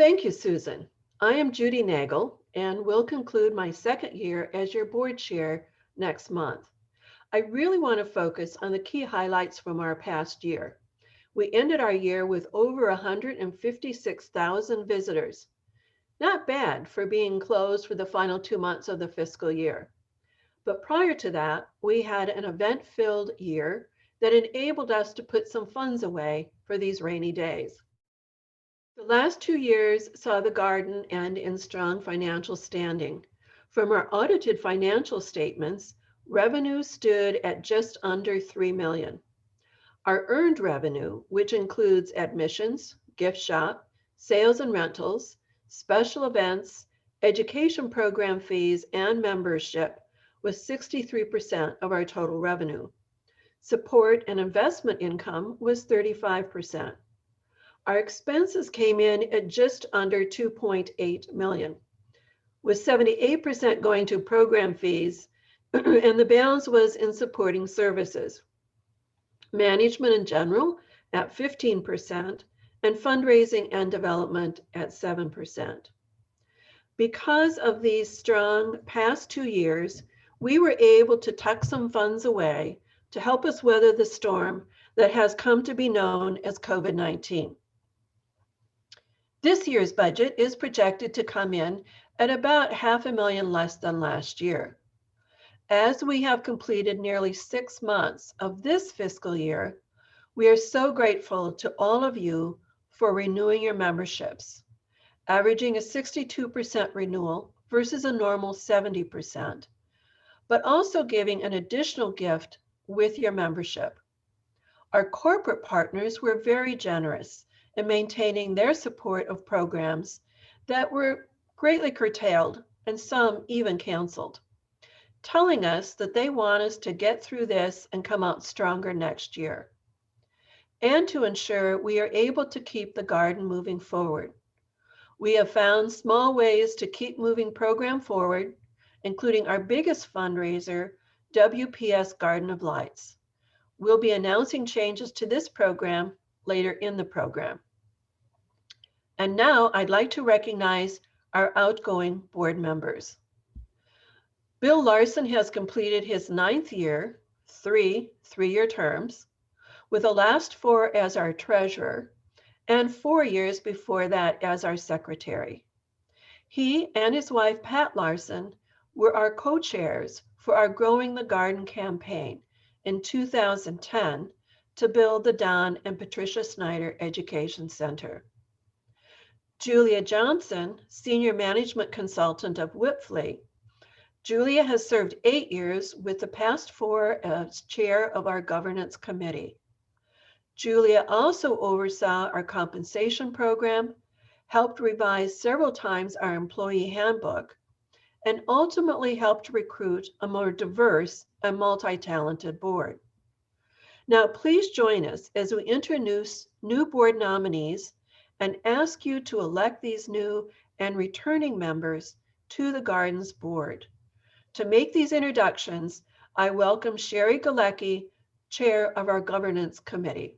Thank you, Susan. I am Judy Nagel and will conclude my second year as your board chair next month. I really want to focus on the key highlights from our past year. We ended our year with over 156,000 visitors. Not bad for being closed for the final 2 months of the fiscal year. But prior to that, we had an event-filled year that enabled us to put some funds away for these rainy days. The last 2 years saw the garden end in strong financial standing. From our audited financial statements, revenue stood at just under $3 million. Our earned revenue, which includes admissions, gift shop, sales and rentals, special events, education program fees, and membership, was 63% of our total revenue. Support and investment income was 35%. Our expenses came in at just under $2.8 million, with 78% going to program fees, and the balance was in supporting services. Management in general at 15%, and fundraising and development at 7%. Because of these strong past 2 years, we were able to tuck some funds away to help us weather the storm that has come to be known as COVID-19. This year's budget is projected to come in at about $500,000 less than last year. As we have completed nearly 6 months of this fiscal year, we are so grateful to all of you for renewing your memberships, averaging a 62% renewal versus a normal 70%, but also giving an additional gift with your membership. Our corporate partners were very generous in maintaining their support of programs that were greatly curtailed and some even canceled, telling us that they want us to get through this and come out stronger next year, and to ensure we are able to keep the garden moving forward. We have found small ways to keep moving program forward, including our biggest fundraiser, WPS Garden of Lights. We'll be announcing changes to this program later in the program. And now I'd like to recognize our outgoing board members. Bill Larson has completed his 9th year, three-year terms, with the last 4 as our treasurer and 4 years before that as our secretary. He and his wife, Pat Larson, were our co-chairs for our Growing the Garden campaign in 2010 to build the Don and Patricia Snyder Education Center. Julia Johnson, Senior Management Consultant of Whitfleet. Julia has served 8 years, with the past 4 as chair of our governance committee. Julia also oversaw our compensation program, helped revise several times our employee handbook, and ultimately helped recruit a more diverse and multi-talented board. Now, please join us as we introduce new board nominees and ask you to elect these new and returning members to the Gardens board. To make these introductions, I welcome Sherry Galecki, chair of our governance committee.